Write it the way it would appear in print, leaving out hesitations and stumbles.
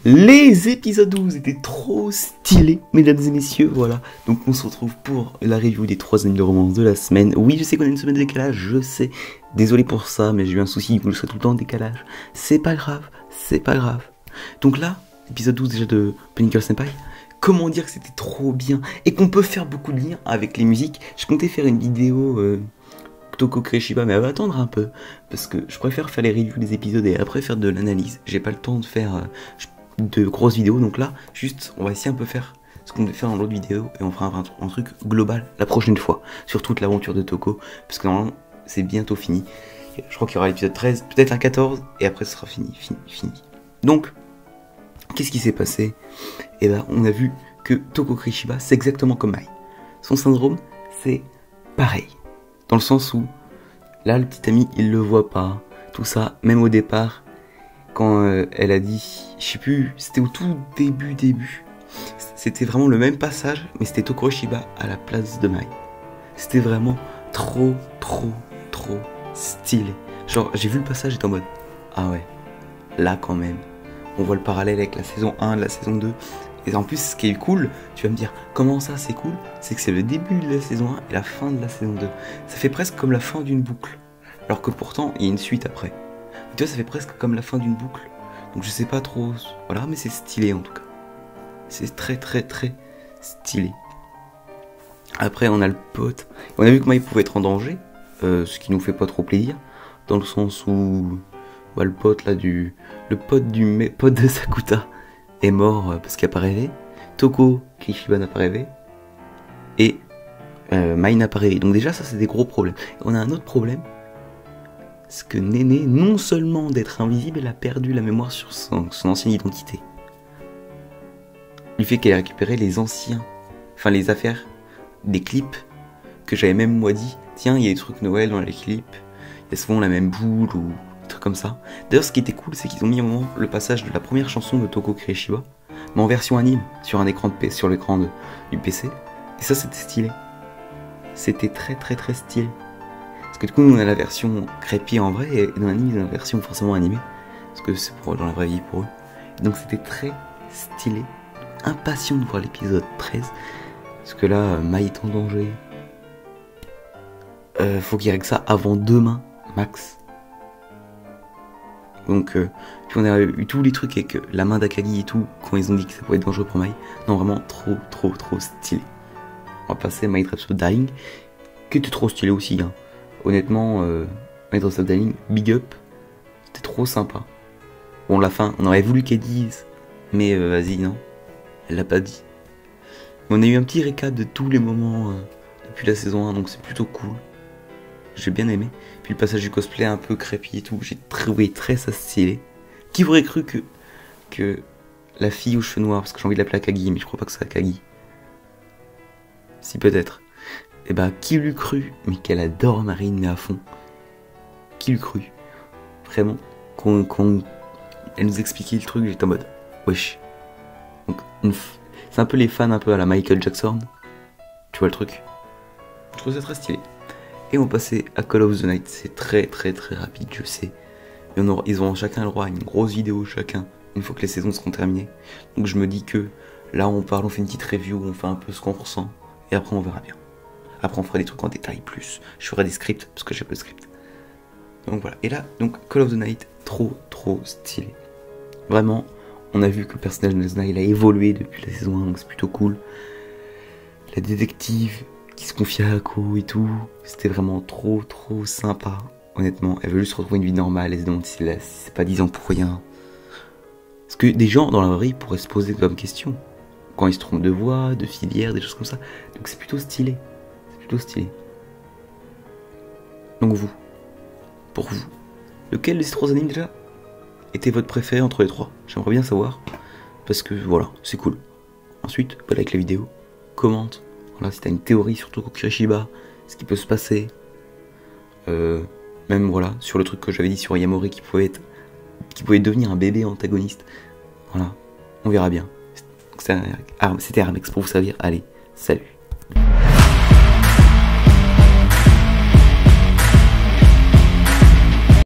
Les épisodes 12 étaient trop stylés, mesdames et messieurs, voilà. Donc on se retrouve pour la review des 3 animes de romance de la semaine. Oui, je sais qu'on a une semaine de décalage, je sais. Désolé pour ça, mais j'ai eu un souci, vous le serez tout le temps en décalage. C'est pas grave, c'est pas grave. Donc là, épisode 12 déjà de Pony Girl Senpai. Comment dire que c'était trop bien et qu'on peut faire beaucoup de liens avec les musiques. Je comptais faire une vidéo Toko Kureshiba, mais elle va attendre un peu. Parce que je préfère faire les reviews des épisodes et après faire de l'analyse. J'ai pas le temps de faire de grosses vidéos, donc là, juste, on va essayer un peu faire ce qu'on devait faire dans l'autre vidéo et on fera un truc global la prochaine fois sur toute l'aventure de Toko. Parce que normalement, c'est bientôt fini. Je crois qu'il y aura l'épisode 13, peut-être un 14, et après ce sera fini. Donc, qu'est-ce qui s'est passé? Et ben, on a vu que Toko Kureshiba, c'est exactement comme Mai. Son syndrome, c'est pareil. Dans le sens où, là, le petit ami, il le voit pas. Tout ça, même au départ, quand elle a dit, je sais plus, c'était au tout début. C'était vraiment le même passage, mais c'était Toko Kureshiba à la place de Mai. C'était vraiment trop stylé. Genre, j'ai vu le passage, j'étais en mode, ah ouais, là quand même. On voit le parallèle avec la saison 1, la saison 2. Et en plus, ce qui est cool, tu vas me dire, comment ça c'est cool? C'est que c'est le début de la saison 1 et la fin de la saison 2. Ça fait presque comme la fin d'une boucle. Alors que pourtant, il y a une suite après. Tu vois, ça fait presque comme la fin d'une boucle. Donc je sais pas trop, voilà, mais c'est stylé en tout cas. C'est très stylé. Après, on a le pote. On a vu que Mai pouvait être en danger, ce qui nous fait pas trop plaisir. Dans le sens où, bah, le pote là le pote de Sakuta est mort parce qu'il n'a pas rêvé. Toko Kureshiba n'a pas rêvé. Et Mai n'a pas rêvé. Donc déjà, ça c'est des gros problèmes. Et on a un autre problème. C'est que Néné, non seulement d'être invisible, elle a perdu la mémoire sur son ancienne identité. Du fait qu'elle a récupéré les les affaires des clips que j'avais même moi dit, tiens, il y a des trucs Noël dans les clips, il y a souvent la même boule ou des trucs comme ça. D'ailleurs, ce qui était cool, c'est qu'ils ont mis un moment le passage de la première chanson de Toko Kureshiba, mais en version anime, sur un écran sur l'écran du PC. Et ça, c'était stylé. C'était très stylé. Parce que du coup, on a la version crépi en vrai, et dans l'anime, ils ont la version forcément animée. Parce que c'est dans la vraie vie pour eux. Et donc c'était très stylé. Impatient de voir l'épisode 13. Parce que là, Mai est en danger. Faut qu'il règle ça avant demain, max. Donc, puis on a eu tous les trucs avec la main d'Akagi et tout, quand ils ont dit que ça pouvait être dangereux pour Mai. Non, vraiment trop stylé. On va passer à My Dreams of Dying, qui était trop stylé aussi, hein. Honnêtement, My Dreams of Dying, big up, c'était trop sympa. Bon, la fin, on aurait voulu qu'elle dise, mais vas-y, non, elle l'a pas dit. Mais on a eu un petit récap de tous les moments depuis la saison 1, donc c'est plutôt cool. J'ai bien aimé. Puis le passage du cosplay un peu crépi et tout, j'ai trouvé très stylé. Qui aurait cru que la fille aux cheveux noirs, parce que j'ai envie de l'appeler Akagi, mais je crois pas que c'est Akagi. Si peut-être. Et bah, qui l'eût cru, mais qu'elle adore Marine, mais à fond. Qui l'eût cru? Vraiment, elle nous expliquait le truc, j'étais en mode, wesh. Donc, c'est un peu les fans un peu à la Michael Jackson. Tu vois le truc? Je trouve ça très stylé. Et on va passer à Call of the Night. C'est très rapide, je sais. Mais ils auront chacun le droit à une grosse vidéo chacun, une fois que les saisons seront terminées. Donc je me dis que là on fait une petite review, on fait un peu ce qu'on ressent. Et après on verra bien. Après on fera des trucs en détail plus. Je ferai des scripts, parce que j'ai pas de script. Donc voilà. Et là, donc Call of the Night, trop stylé. Vraiment, on a vu que le personnage de Nezuna, il a évolué depuis la saison 1, donc c'est plutôt cool. La détective qui se confie à Ako et tout, c'était vraiment trop sympa. Honnêtement, elle veut juste retrouver une vie normale, elle se demande si c'est pas 10 ans pour rien. Parce que des gens dans la vraie vie pourraient se poser comme question. Quand ils se trompent de voix, de filière, des choses comme ça. Donc c'est plutôt stylé. Donc pour vous, lequel de ces 3 animes déjà était votre préféré entre les 3? J'aimerais bien savoir. Parce que voilà, c'est cool. Ensuite, like la vidéo, commente. Voilà, si t'as une théorie sur Toko Kureshiba, ce qui peut se passer. Même voilà, sur le truc que j'avais dit sur Yamori qui pouvait devenir un bébé antagoniste. Voilà, on verra bien. C'était Armex pour vous servir. Allez, salut.